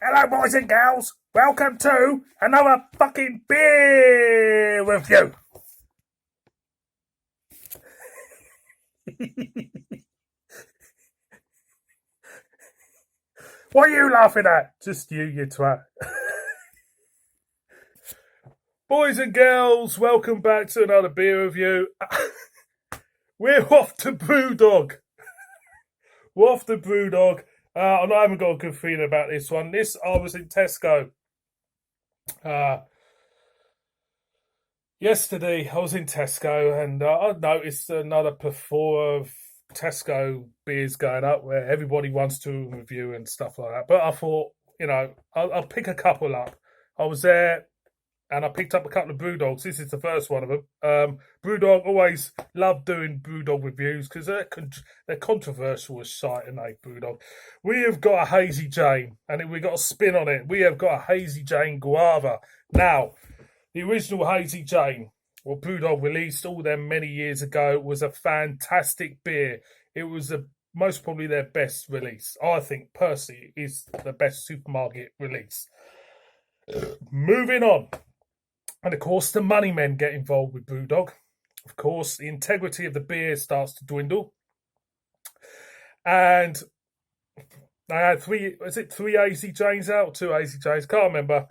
Hello, boys and girls. Welcome to another fucking beer review. What are you laughing at? Just you twat. Boys and girls, welcome back to another beer review. We're off to BrewDog. We're off to BrewDog. I haven't got a good feeling about this one. I was in Tesco. Yesterday, I was in Tesco and I noticed another plethora of Tesco beers going up where everybody wants to review and stuff like that. But I thought, I'll pick a couple up. I was there and I picked up a couple of BrewDogs. This is the first one of them. BrewDog, always love doing BrewDog reviews because they're controversial as shite, and they BrewDog. We have got a Hazy Jane, and we got a spin on it. We have got a Hazy Jane Guava. Now, the original Hazy Jane, what BrewDog released all them many years ago, was a fantastic beer. It was most probably their best release. I think, personally, is the best supermarket release. Moving on. And of course, the money men get involved with BrewDog. Of course, the integrity of the beer starts to dwindle. And they had three Hazy Janes out? Two Hazy Janes, can't remember.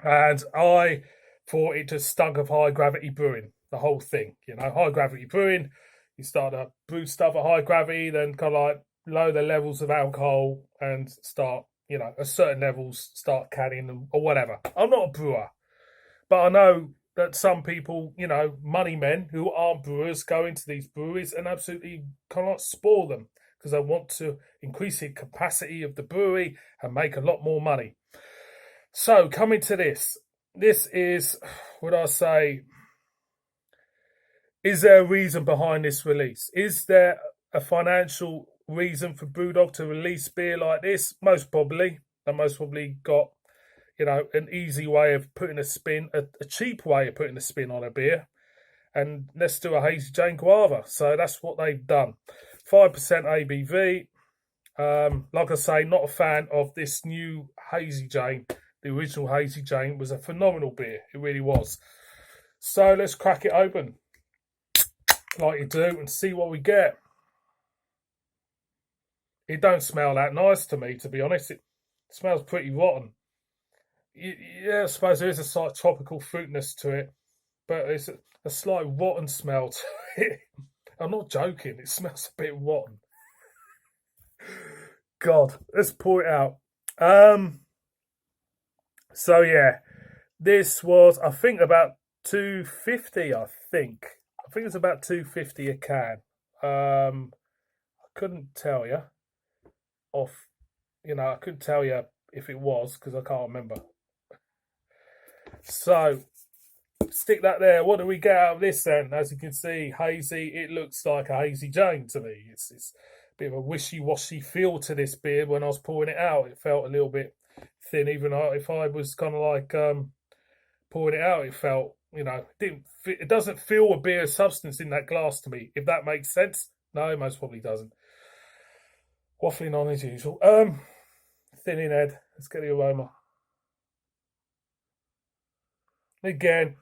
And I thought it just stunk of high gravity brewing, the whole thing. High gravity brewing, you start to brew stuff at high gravity, then kind of like lower the levels of alcohol and start, at certain levels, start canning them or whatever. I'm not a brewer. But I know that some people, money men who aren't brewers, go into these breweries and absolutely cannot spoil them because they want to increase the capacity of the brewery and make a lot more money. So, coming to this is, would I say, is there a reason behind this release? Is there a financial reason for BrewDog to release beer like this? Most probably. They most probably got an easy way of putting a spin, a cheap way of putting a spin on a beer. And let's do a Hazy Jane Guava. So that's what they've done. 5% ABV. Like I say, not a fan of this new Hazy Jane. The original Hazy Jane was a phenomenal beer. It really was. So let's crack it open like you do and see what we get. It don't smell that nice to me, to be honest. It smells pretty rotten. Yeah, I suppose there is a slight tropical fruitness to it, but it's a slight rotten smell to it. I'm not joking, it smells a bit rotten. God, let's pour it out. So yeah, this was, I think, about $2.50. I think it's about $2.50 a can. I couldn't tell you I couldn't tell you if it was because I can't remember. So, stick that there. What do we get out of this then? As you can see, hazy. It looks like a Hazy Jane to me. It's a bit of a wishy-washy feel to this beer when I was pouring it out. It felt a little bit thin, even if I was kind of like pouring it out. It felt, it doesn't feel a beer of substance in that glass to me, if that makes sense. No, it most probably doesn't. Waffling on as usual. Thin in head. Let's get the aroma. Again,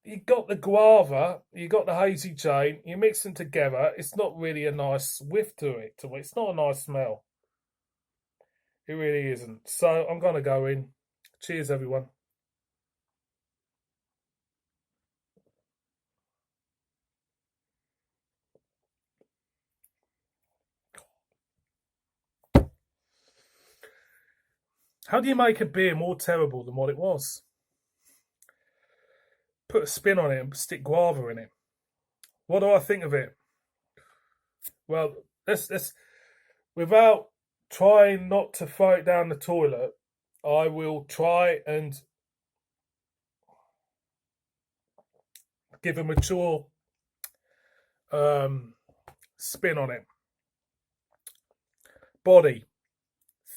you got the guava, you got the Hazy Jane, you mix them together. It's not really a nice whiff to it. It's not a nice smell. It really isn't. So I'm going to go in. Cheers, everyone. How do you make a beer more terrible than what it was? Put a spin on it and stick guava in it. What do I think of it? Well, let's without trying not to throw it down the toilet, I will try and give a mature spin on it. Body,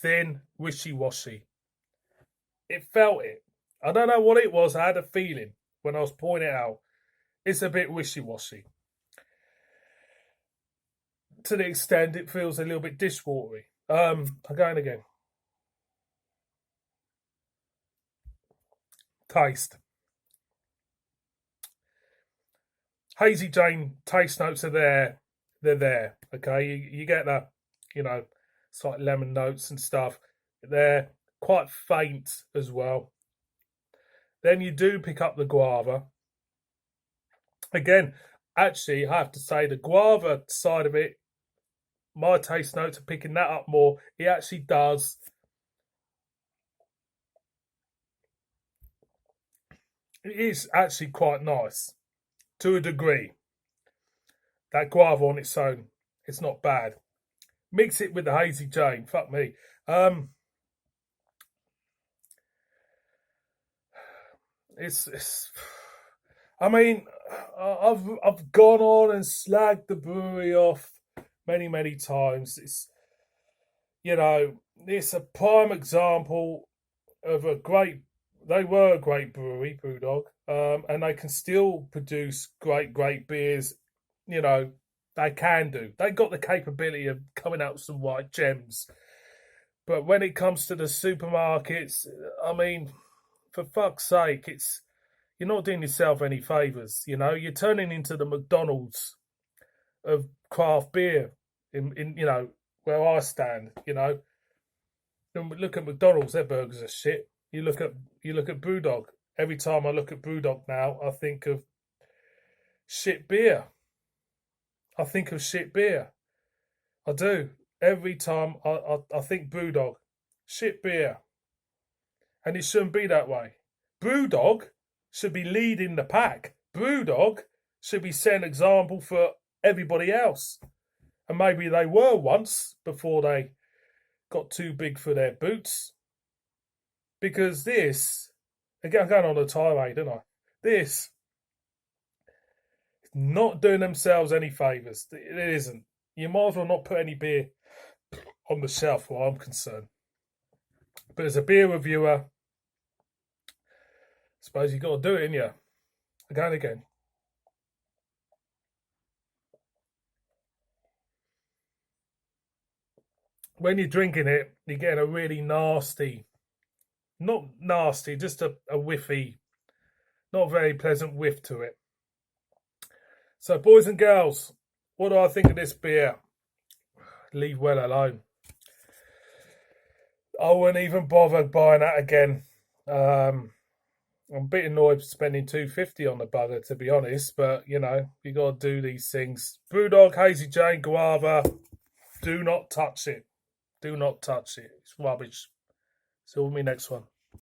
thin, wishy-washy. It felt it. I don't know what it was. I had a feeling when I was pouring it out. It's a bit wishy-washy. to the extent it feels a little bit dishwatery. Again, again. Taste. Hazy Jane taste notes are there. They're there. Okay, you get that, slight lemon notes and stuff. They're quite faint as well. Then you do pick up the guava. Again, actually, I have to say the guava side of it, my taste notes are picking that up more. It actually does. It is actually quite nice to a degree. That guava on its own, it's not bad. Mix it with the Hazy Jane. Fuck me. It's. I mean, I've gone on and slagged the brewery off many times. It's a prime example of a great. They were a great brewery, BrewDog, and they can still produce great beers. They can do. They got the capability of coming out with some white gems. But when it comes to the supermarkets, I mean, for fuck's sake, you're not doing yourself any favors. You're turning into the McDonald's of craft beer. In where I stand. Look at McDonald's, their burgers are shit. You look at BrewDog. Every time I look at BrewDog now, I think of shit beer. I think of shit beer. I do. Every time I think BrewDog, shit beer. And it shouldn't be that way. BrewDog should be leading the pack. BrewDog should be setting an example for everybody else. And maybe they were once before they got too big for their boots. Because this, again, I'm going on a tirade, don't I? This is not doing themselves any favours. It isn't. You might as well not put any beer on the shelf where I'm concerned. But as a beer reviewer, I suppose you've got to do it, innit? Again and again. When you're drinking it, you're getting a really nasty, not nasty, just a whiffy, not very pleasant whiff to it. So, boys and girls, what do I think of this beer? Leave well alone. I wouldn't even bother buying that again. I'm a bit annoyed spending $2.50 on the bugger, to be honest. But you got to do these things. BrewDog, Hazy Jane, Guava. Do not touch it. Do not touch it. It's rubbish. See you on me next one.